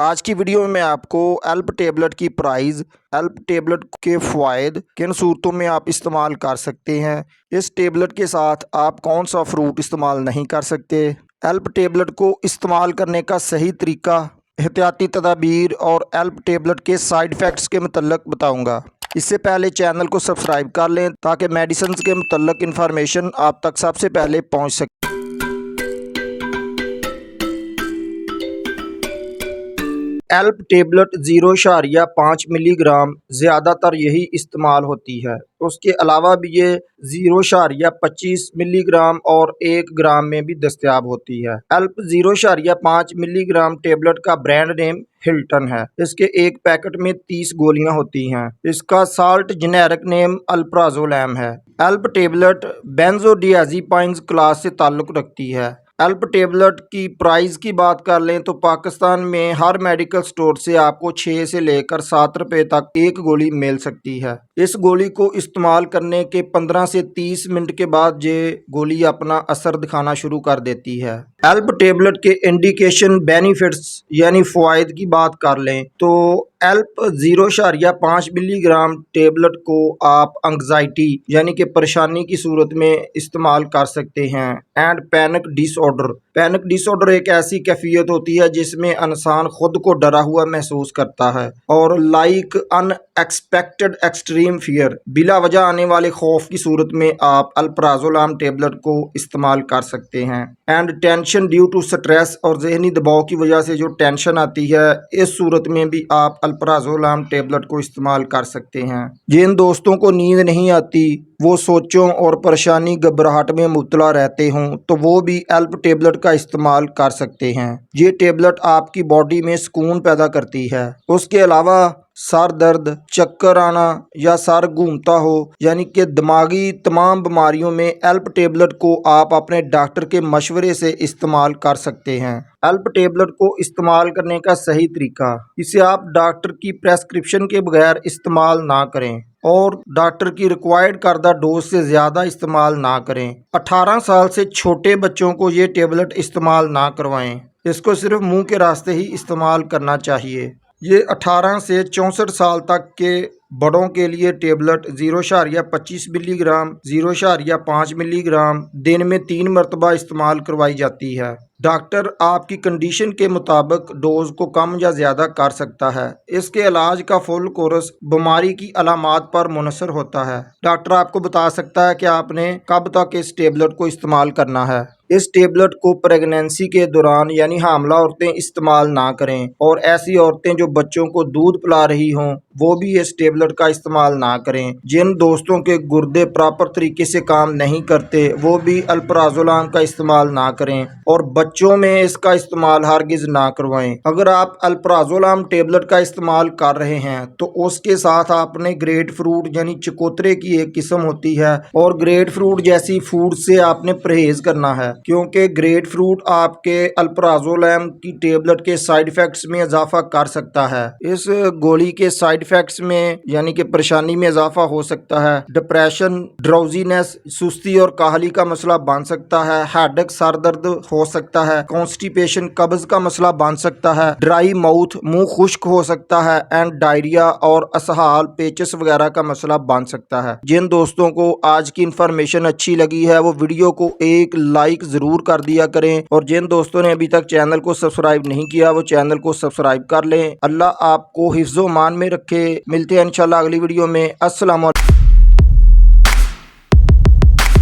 آج کی ویڈیو میں آپ کو ایلپ ٹیبلٹ کی پرائز، ایلپ ٹیبلٹ کے فوائد، کن صورتوں میں آپ استعمال کر سکتے ہیں، اس ٹیبلٹ کے ساتھ آپ کون سا فروٹ استعمال نہیں کر سکتے، ایلپ ٹیبلٹ کو استعمال کرنے کا صحیح طریقہ، احتیاطی تدابیر اور ایلپ ٹیبلٹ کے سائیڈ ایفیکٹس کے متعلق بتاؤں گا۔ اس سے پہلے چینل کو سبسکرائب کر لیں تاکہ میڈیسنز کے متعلق انفارمیشن آپ تک سب سے پہلے پہنچ سکے۔ ایلپ ٹیبلٹ 0.5 ملی گرام زیادہ تر یہی استعمال ہوتی ہے۔ اس کے علاوہ بھی یہ 0.25 ملی گرام اور 1 گرام میں بھی دستیاب ہوتی ہے۔ ایلپ 0.5 ملی گرام ٹیبلٹ کا برانڈ نیم ہلٹن ہے۔ اس کے ایک پیکٹ میں 30 گولیاں ہوتی ہیں۔ اس کا سالٹ جنیرک نیم الپرازولام ہے۔ ایلپ ٹیبلٹ بینزوڈیازیپائنز کلاس سے تعلق رکھتی ہے۔ ایلپ ٹیبلٹ کی پرائز کی بات کر لیں تو پاکستان میں ہر میڈیکل سٹور سے آپ کو 6 سے لے کر 7 روپے تک ایک گولی مل سکتی ہے۔ اس گولی کو استعمال کرنے کے 15 سے 30 منٹ کے بعد یہ گولی اپنا اثر دکھانا شروع کر دیتی ہے۔ ایلپ ٹیبلٹ کے انڈیکیشن بینیفٹس یعنی فوائد کی بات کر لیں تو ایلپ 0.5 ملی گرام ٹیبلٹ کو آپ انگزائٹی یعنی کہ پریشانی کی صورت میں استعمال کر سکتے ہیں۔ And panic disorder, panic disorder ایک ایسی کیفیت ہوتی ہے جس میں انسان خود کو ڈرا ہوا محسوس کرتا ہے اور لائک ان ایکسپیکٹڈ ایکسٹریم فیئر، بلا وجہ آنے والے خوف کی صورت میں آپ الپرازولام ٹیبلٹ کو استعمال کر سکتے ہیں۔ And tension due to stress, اور ذہنی دباؤ کی وجہ سے جو ٹینشن آتی ہے اس صورت میں بھی آپ الپرازولام ٹیبلٹ کو استعمال کر سکتے ہیں۔ جن دوستوں کو نیند نہیں آتی، وہ سوچوں اور پریشانی گھبراہٹ میں مبتلا رہتے ہوں تو وہ بھی ایلپ ٹیبلٹ کا استعمال کر سکتے ہیں۔ یہ ٹیبلٹ آپ کی باڈی میں سکون پیدا کرتی ہے۔ اس کے علاوہ سر درد، چکر آنا یا سر گھومتا ہو یعنی کہ دماغی تمام بیماریوں میں ایلپ ٹیبلٹ کو آپ اپنے ڈاکٹر کے مشورے سے استعمال کر سکتے ہیں۔ ایلپ ٹیبلٹ کو استعمال کرنے کا صحیح طریقہ، اسے آپ ڈاکٹر کی پریسکرپشن کے بغیر استعمال نہ کریں اور ڈاکٹر کی ریکوائرڈ کردہ ڈوز سے زیادہ استعمال نہ کریں۔ 18 سال سے چھوٹے بچوں کو یہ ٹیبلٹ استعمال نہ کروائیں۔ اس کو صرف منہ کے راستے ہی استعمال کرنا چاہیے۔ یہ 18 سے 64 سال تک کے بڑوں کے لیے ٹیبلٹ 0.25 ملی گرام 0.5 ملی گرام دن میں 3 مرتبہ استعمال کروائی جاتی ہے۔ ڈاکٹر آپ کی کنڈیشن کے مطابق ڈوز کو کم یا زیادہ کر سکتا ہے۔ اس کے علاج کا فل کورس بیماری کی علامات پر منحصر ہوتا ہے۔ ڈاکٹر آپ کو بتا سکتا ہے کہ آپ نے کب تک اس ٹیبلٹ کو استعمال کرنا ہے۔ اس ٹیبلٹ کو پریگنینسی کے دوران یعنی حاملہ عورتیں استعمال نہ کریں، اور ایسی عورتیں جو بچوں کو دودھ پلا رہی ہوں وہ بھی اس ٹیبلٹ کا استعمال نہ کریں۔ جن دوستوں کے گردے پراپر طریقے سے کام نہیں کرتے وہ بھی الپرازولام کا استعمال نہ کریں، اور بچوں میں اس کا استعمال ہرگز نہ کروائیں۔ اگر آپ الپرازولام ٹیبلٹ کا استعمال کر رہے ہیں تو اس کے ساتھ آپ نے گریپ فروٹ یعنی چکوترے کی ایک قسم ہوتی ہے، اور گریپ فروٹ جیسی فوڈ سے آپ نے پرہیز کرنا ہے، کیونکہ گریپ فروٹ آپ کے الپرازولام کی ٹیبلٹ کے سائیڈ ایفیکٹس میں اضافہ کر سکتا ہے۔ اس گولی کے سائیڈ ایفیکٹس میں یعنی کہ پریشانی میں اضافہ ہو سکتا ہے، ڈپریشن، ڈراؤزینس، سستی اور کاہلی کا مسئلہ بن سکتا ہے، ہیڈ ایک سر درد ہو سکتا ہے، کانسٹیپیشن قبض کا مسئلہ بن سکتا ہے، ڈرائی ماؤتھ منہ خشک ہو سکتا ہے، اینڈ ڈائریا اور اسہال، پیچس وغیرہ کا مسئلہ بن سکتا ہے۔ جن دوستوں کو آج کی انفارمیشن اچھی لگی ہے وہ ویڈیو کو ایک لائک ضرور کر دیا کریں، اور جن دوستوں نے ابھی تک چینل کو سبسکرائب نہیں کیا وہ چینل کو سبسکرائب کر لیں۔ اللہ آپ کو حفظ و امان میں رکھے۔ ملتے ہیں انشاءاللہ اگلی ویڈیو میں۔ السلام علیکم۔